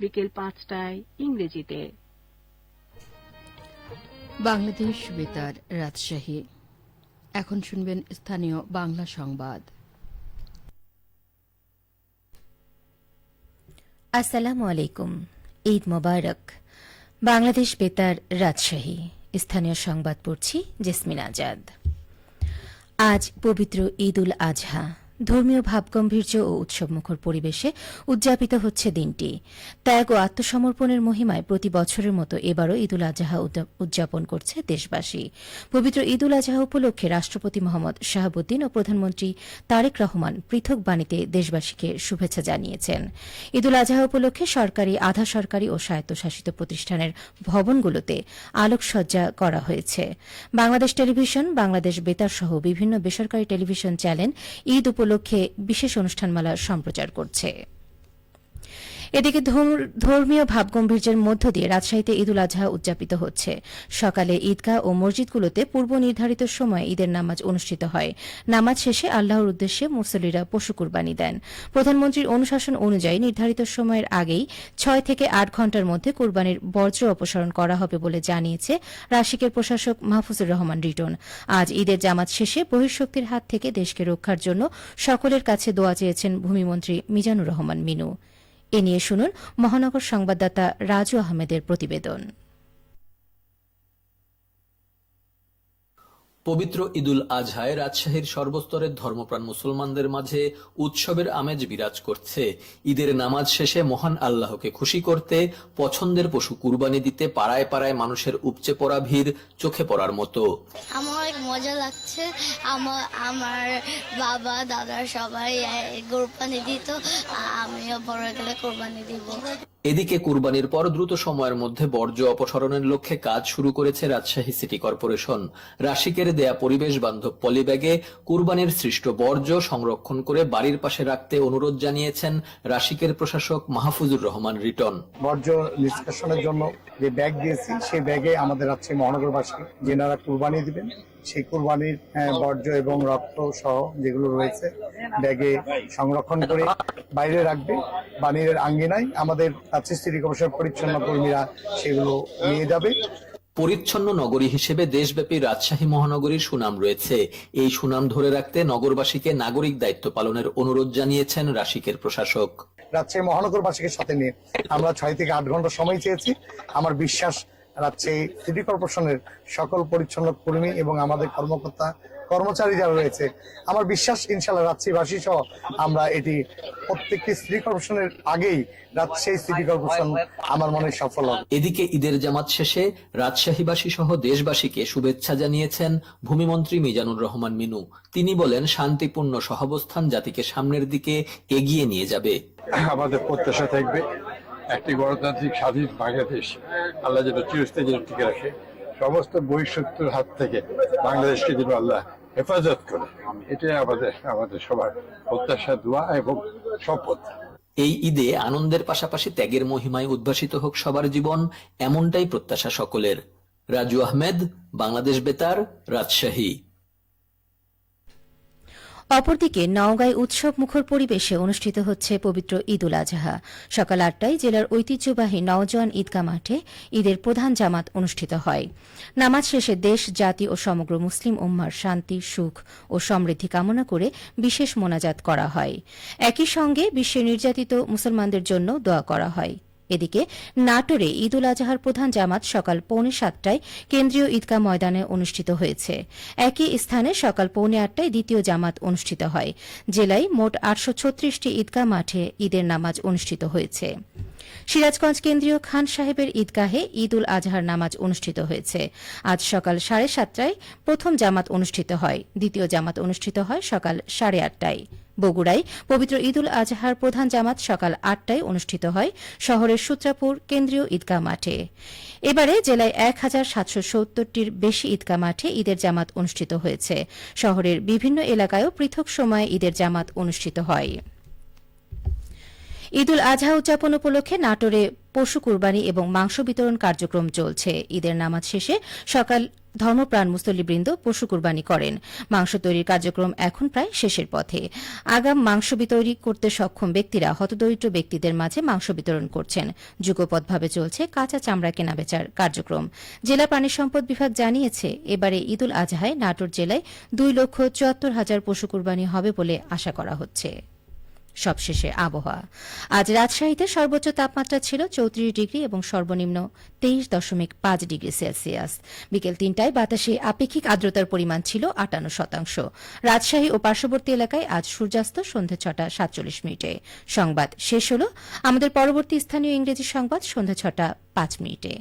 বিকেল 5টায় ইংরেজিতে। বাংলাদেশ বেতার, রাজশাহী। এখন শুনবেন স্থানীয় বাংলা সংবাদ। আসসালামু আলাইকুম, ঈদ মোবারক। বাংলাদেশ বেতার, রাজশাহী। স্থানীয় সংবাদ পড়ছি জেসমিন আজাদ। আজ পবিত্র ঈদ উল আজহা। ধর্মীয় ভাবগম্ভীর্য ও উৎসবমুখর পরিবেশে উদযাপিত হচ্ছে দিনটি। ত্যাগ ও আত্মসমর্পণের মহিমায় প্রতি বছরের মতো এবারও ঈদ উল আজহা উদযাপন করছে দেশবাসী। পবিত্র ঈদ উল আজহা উপলক্ষে রাষ্ট্রপতি মোহাম্মদ শাহাবুদ্দিন ও প্রধানমন্ত্রী তারেক রহমান পৃথক বাণীতে দেশবাসীকে শুভেচ্ছা জানিয়েছেন। ঈদ উল আজহা উপলক্ষে সরকারি, আধা সরকারি ও স্বায়ত্তশাসিত প্রতিষ্ঠানের ভবনগুলোতে আলোকসজ্জা করা হয়েছে। বাংলাদেশ টেলিভিশন, বাংলাদেশ বেতার সহ বিভিন্ন বেসরকারি টেলিভিশন চ্যানেল ঈদ উপলক্ষে বিশেষ অনুষ্ঠানমালা সম্প্রচার করছে। এদিকে ধর্মীয় ভাবগম্ভীর্যের মধ্য দিয়ে রাজশাহীতে ঈদ উল আজহা উদযাপিত হচ্ছে। সকালে ঈদগাহ ও মসজিদগুলোতে পূর্ব নির্ধারিত সময়ে ঈদের নামাজ অনুষ্ঠিত হয়। নামাজ শেষে আল্লাহর উদ্দেশ্যে মুসল্লিরা পশু কুরবানি দেন। প্রধানমন্ত্রীর অনুশাসন অনুযায়ী নির্ধারিত সময়ের আগেই 6 থেকে 8 ঘণ্টার মধ্যে কুরবানির বর্জ্য অপসারণ করা হবে বলে জানিয়েছে রাশিকের প্রশাসক মাহফুজুর রহমান রিটন। আজ ঈদের জামাত শেষে বহিঃশক্তির হাত থেকে দেশকে রক্ষার জন্য সকলের কাছে দোয়া চেয়েছেন ভূমিমন্ত্রী মিজানুর রহমান মিনু। এ নিয়ে শুনুন মহানগর সংবাদদাতা রাজু আহমেদের প্রতিবেদন। পবিত্র ঈদুল আজহায় রাজশাহীর সর্বস্তরের ধর্মপ্রাণ মুসলমানদের মাঝে উৎসবের আমেজ বিরাজ করছে। ঈদের নামাজ শেষে মহান আল্লাহকে খুশি করতে পছন্দের পশু কুরবানি দিতে পাড়ায় পাড়ায় মানুষের উপচে পড়া ভিড় চোখে পড়ার মতো। আমার অনেক মজা লাগছে। আমার বাবা দাদা সবাই কোরবানি দিত, আমিও বড় গেলে কোরবানি দিব। এদিকে কুরবানির পর দ্রুত সময়ের মধ্যে বর্জ্য অপসারণের লক্ষ্যে কাজ শুরু করেছে রাজশাহী সিটি কর্পোরেশন। রাশিকের দেয়া পরিবেশ বান্ধব পলিব্যাগে কুরবানির সৃষ্ট বর্জ্য সংরক্ষণ করে বাড়ির পাশে রাখতে অনুরোধ জানিয়েছেন রাশিকের প্রশাসক মাহফুজুর রহমান রিটন। বর্জ্য নিষ্কাশনের জন্য যে ব্যাগ দিয়েছি, সেই ব্যাগে আমাদের রাজশাহী মহানগরবাসী যেনারা কুরবানি দিবেন সেই কুরবানির বর্জ্য এবং রক্ত সহ যেগুলো রয়েছে ব্যাগে সংরক্ষণ করে বাইরে রাখবে। বাণীর আঙ্গিনায় আমাদের রাজশাহী সিটি কর্পোরেশনের পরিচ্ছন্ন কর্মীরা সেগুলো নিয়ে যাবে। পরিচ্ছন্ন নগরী হিসেবে দেশব্যাপী রাজশাহী মহানগরীর সুনাম রয়েছে। এই সুনাম ধরে রাখতে নগরবাসীকে নাগরিক দায়িত্ব পালনের অনুরোধ জানিয়েছেন রাশিকের প্রশাসক। রাজশাহী মহানগরবাসীকে সাথে নিয়ে আমরা 6 থেকে 8 ঘন্টা সময় চেয়েছি। আমার বিশ্বাস রাজশাহী সিটি কর্পোরেশনের সকল পরিচ্ছন্ন কর্মী এবং আমাদের কর্মকর্তা কর্মচারী যারা রয়েছে, আমার বিশ্বাস ইনশাআল্লাহ রাজশাহীবাসী সহ আমরা এটি প্রত্যেকটি সিটি কর্পোরেশনের আগেই রাজশাহী সিটি কর্পোরেশন আমার মনে সফল হবে। এদিকে ঈদের জামাত শেষে রাজশাহীবাসী সহ দেশবাসীকে শুভেচ্ছা জানিয়েছেন ভূমিমন্ত্রী মিজানুর রহমান মিনু। তিনি বলেন, শান্তিপূর্ণ সহাবস্থান জাতিকে সামনের দিকে এগিয়ে নিয়ে যাবে। আমাদের প্রত্যাশা থাকবে একটি গণতান্ত্রিক স্বাধীন বাংলাদেশ আল্লাহ যেন চিরস্থায়ী যেন টিকে রাখে, সমস্ত বহিঃশক্তির হাত থেকে বাংলাদেশকে যেন আল্লাহ হেফাজত করে। এটাই আমাদের সবার প্রত্যাশা, দোয়া এবং শপথ। এই ঈদে আনন্দের পাশাপাশি ত্যাগের মহিমায় উদ্ভাসিত হোক সবার জীবন, এমনটাই প্রত্যাশা সকলের। রাজু আহমেদ, বাংলাদেশ বেতার, রাজশাহী। অপরদিকে নওগাঁয় উৎসব মুখর পরিবেশে অনুষ্ঠিত হচ্ছে পবিত্র ঈদ উল আজহা। সকাল 8টায় জেলার ঐতিহ্যবাহী নওজোয়ান ঈদগাহ মাঠে ঈদের প্রধান জামাত অনুষ্ঠিত হয়। নামাজ শেষে দেশ, জাতি ও সমগ্র মুসলিম উম্মার শান্তি, সুখ ও সমৃদ্ধি কামনা করে বিশেষ মোনাজাত করা হয়। একই সঙ্গে বিশ্বে নির্যাতিত মুসলমানদের জন্য দোয়া করা হয়। এদিকে নাটোরে ঈদ উল আজহার প্রধান জামাত সকাল 6:45টায় কেন্দ্রীয় ঈদগাহ ময়দানে অনুষ্ঠিত হয়েছে। একই স্থানে সকাল 7:45টায় দ্বিতীয় জামাত অনুষ্ঠিত হয়। জেলায় মোট 836টি ঈদগাহ মাঠে ঈদের নামাজ অনুষ্ঠিত হয়েছে। সিরাজগঞ্জ কেন্দ্রীয় খান সাহেবের ঈদগাহে ঈদ উল আজহার নামাজ অনুষ্ঠিত হয়েছে। আজ সকাল 7:30টায় প্রথম জামাত অনুষ্ঠিত হয়। দ্বিতীয় জামাত অনুষ্ঠিত হয় সকাল 8:30টায়। বগুড়ায় পবিত্র ঈদ উল আজহার প্রধান জামাত সকাল 8টায় অনুষ্ঠিত হয় শহরের সূত্রাপুর কেন্দ্রীয় ঈদগাহ মাঠে। এবারে জেলায় 1770টির বেশি ঈদগাহ মাঠে ঈদের জামাত অনুষ্ঠিত হয়েছে। শহরের বিভিন্ন এলাকায়ও পৃথক সময়ে ঈদের জামাত অনুষ্ঠিত হয়। ঈদ উল আজহা উদযাপন উপলক্ষে নাটোরে পশু কুরবানি এবং মাংস বিতরণ কার্যক্রম চলছে। ঈদের নামাজ শেষে সকাল ধর্মপ্রাণ মুসল্লিবৃন্দ পশু কুরবানি করেন। মাংস তৈরির কার্যক্রম এখন প্রায় শেষের পথে। আগাম মাংস তৈরি করতে সক্ষম ব্যক্তিরা হতদরিদ্র ব্যক্তিদের মাঝে মাংস বিতরণ করছেন। যুগপৎভাবে চলছে কাঁচা চামড়া কেনাবেচার কার্যক্রম। জেলা প্রাণী সম্পদ বিভাগ জানিয়েছে, এবারে ঈদুল আজহায় নাটোর জেলায় 2,74,000 পশু কুরবানি হবে বলে আশা করা হচ্ছে। সবশেষে আবহাওয়া। আজ রাজশাহীতে সর্বোচ্চ তাপমাত্রা ছিল 34 ডিগ্রি এবং সর্বনিম্ন 23.5 ডিগ্রি সেলসিয়াস। বিকেল 3টায় বাতাসে আপেক্ষিক আর্দ্রতার পরিমাণ ছিল 58%। রাজশাহী ও পার্শ্ববর্তী এলাকায় আজ সূর্যাস্ত সন্ধ্যে 6টা 47 মিনিটে। সংবাদ শেষ হল। আমাদের পরবর্তী স্থানীয় ইংরেজি সংবাদ সন্ধ্যে 6টা 5 মিনিটে।